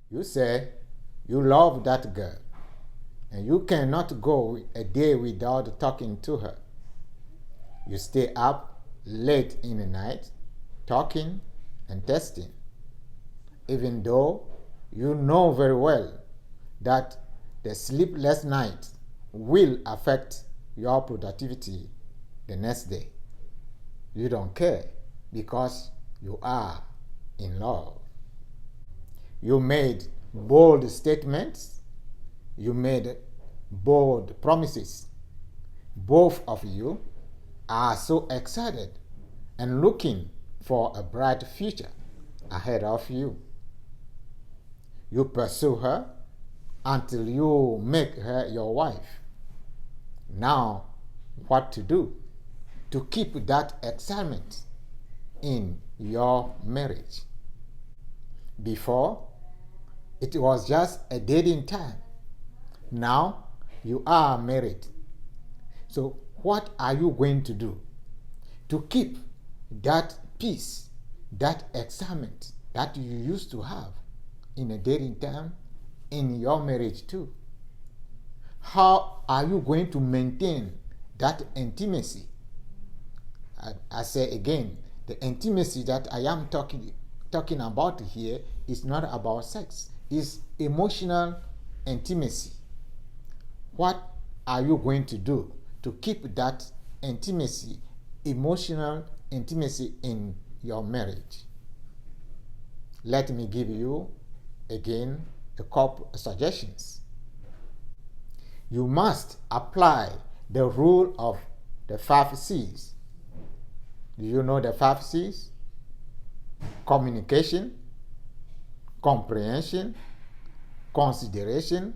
You say you love that girl and you cannot go a day without talking to her. You stay up late in the night talking and testing, even though you know very well that the sleepless night will affect your productivity the next day. You don't care because you are in love. You made bold statements. You made bold promises. Both of you are so excited and looking for a bright future ahead of you. You pursue her until you make her your wife. Now, what to do to keep that excitement in your marriage? Before, it was just a dating time. Now, you are married. So, what are you going to do to keep that peace, that excitement that you used to have in a dating time in your marriage too? How are you going to maintain that intimacy? I say again, the intimacy that I am talking about here is not about sex. It's emotional intimacy. What are you going to do to keep that intimacy, emotional intimacy in your marriage? Let me give you again a couple of suggestions. You must apply the rule of the 5 C's. Do you know the 5 C's? Communication, comprehension, consideration,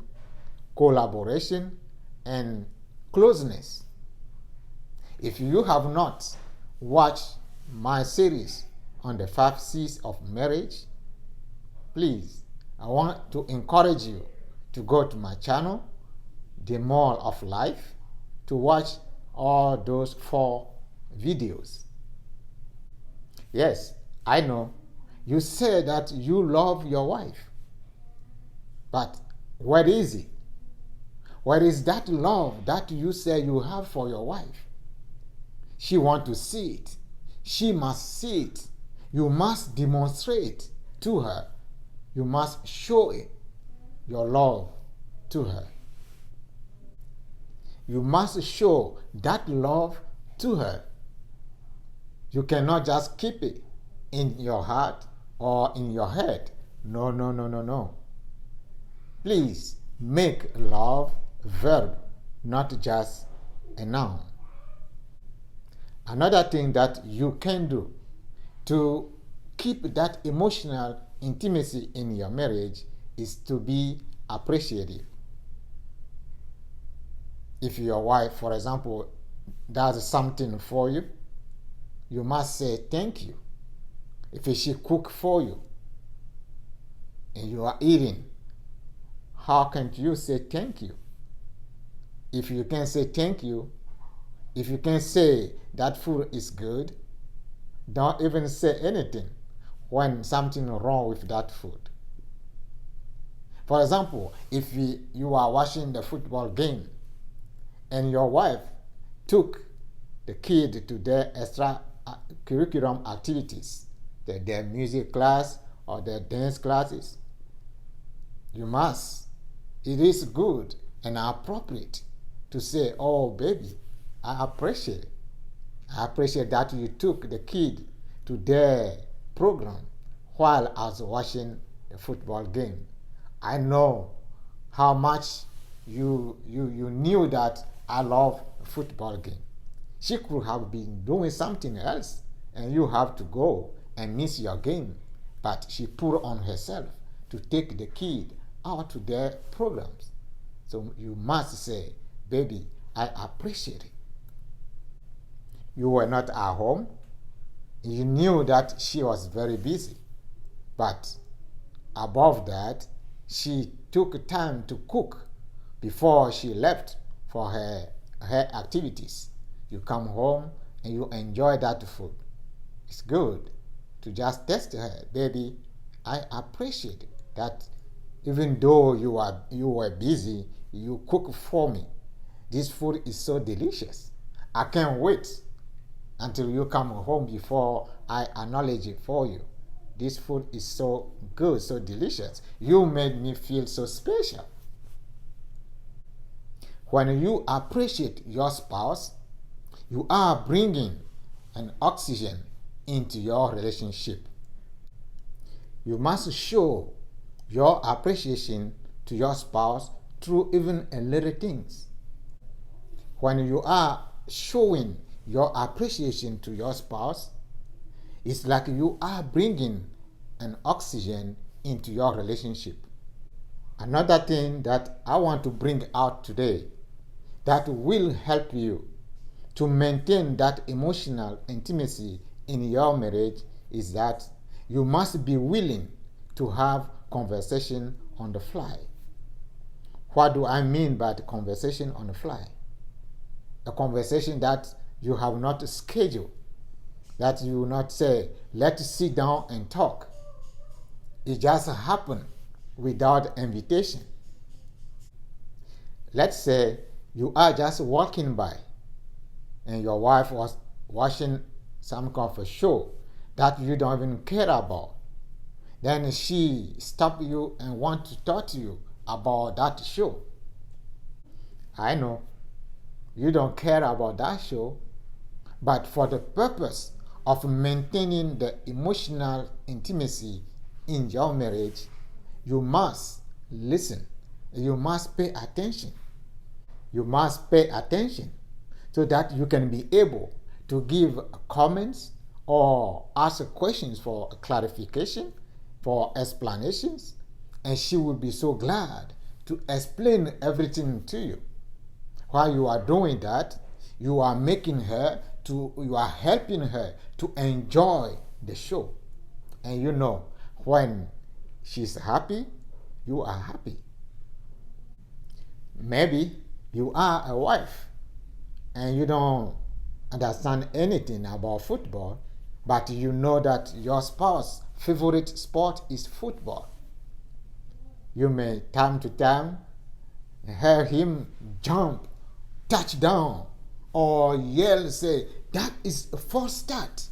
collaboration, and closeness. If you have not watched my series on the 5 C's of marriage, please, I want to encourage you to go to my channel, The Mall of Life, to watch all those 4 videos. Yes, I know you say that you love your wife, but where is it? Where is that love that you say you have for your wife? She wants to see it. She must see it. You must demonstrate to her. You must show it, your love to her. You must show that love to her. You cannot just keep it in your heart or in your head. No, no, no, no, no. Please make love a verb, not just a noun. Another thing that you can do to keep that emotional intimacy in your marriage is to be appreciative. If your wife, for example, does something for you, you must say thank you. If she cooks for you and you are eating, how can you say thank you? If you can say thank you, if you can say that food is good, don't even say anything when something wrong with that food. For example, if you are watching the football game and your wife took the kid to their extra curriculum activities, their music class or their dance classes, you must. It is good and appropriate to say, oh baby, I appreciate it. I appreciate that you took the kid to their program while I was watching the football game. I know how much you knew that I love a football game. She could have been doing something else and you have to go and miss your game. But she put on herself to take the kid out to their programs. So you must say, baby, I appreciate it. You were not at home. You knew that she was very busy. But above that, she took time to cook before she left for her activities. You come home and you enjoy that food. It's good to just test her, baby, I appreciate that Even though you were busy, you cook for me. This food is so delicious. I can't wait until you come home before I acknowledge it for you. This food is so good, so delicious. You made me feel so special. When you appreciate your spouse, you are bringing an oxygen into your relationship. You must show your appreciation to your spouse through even a little things. When you are showing your appreciation to your spouse, it's like you are bringing an oxygen into your relationship. Another thing that I want to bring out today that will help you to maintain that emotional intimacy in your marriage is that you must be willing to have conversation on the fly. What do I mean by the conversation on the fly? A conversation that you have not scheduled, that you will not say, let's sit down and talk. It just happened without invitation. Let's say you are just walking by and your wife was watching some kind of a show that you don't even care about. Then she stopped you and want to talk to you about that show. I know you don't care about that show, but for the purpose of maintaining the emotional intimacy in your marriage, you must listen. You must pay attention. You must pay attention so that you can be able to give comments or ask questions for clarification, for explanations, and she will be so glad to explain everything to you. While you are doing that, you are helping her to enjoy the show. And you know, when she's happy, you are happy. Maybe you are a wife and you don't understand anything about football, but you know that your spouse's favorite sport is football. You may, time to time, hear him jump, touchdown, or yell, say, that is a false start.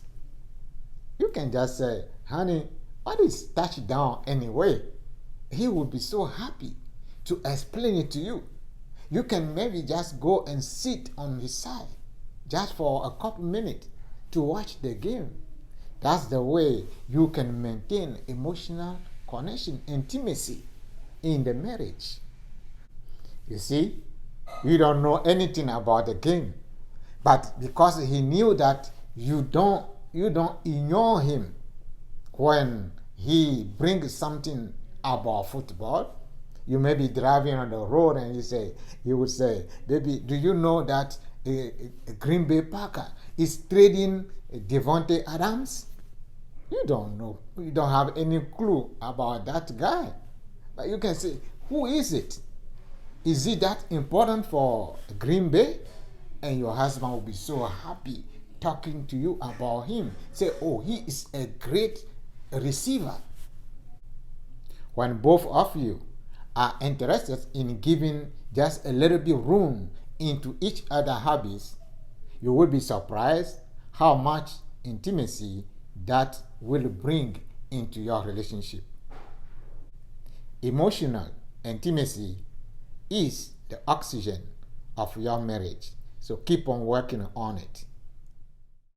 You can just say, honey, what is touchdown anyway? He would be so happy to explain it to you. You can maybe just go and sit on his side just for a couple minutes to watch the game. That's the way you can maintain emotional connection, intimacy in the marriage. You see, you don't know anything about the game, but because he knew that you don't ignore him when he brings something about football. You may be driving on the road and he would say, baby, do you know that Green Bay Packer is trading Devontae Adams? You don't know. You don't have any clue about that guy. But you can say, who is it? Is it that important for Green Bay? And your husband will be so happy talking to you about him. Say, oh, he is a great receiver. When both of you are interested in giving just a little bit room into each other's hobbies, you will be surprised how much intimacy that will bring into your relationship. Emotional intimacy is the oxygen of your marriage. So keep on working on it.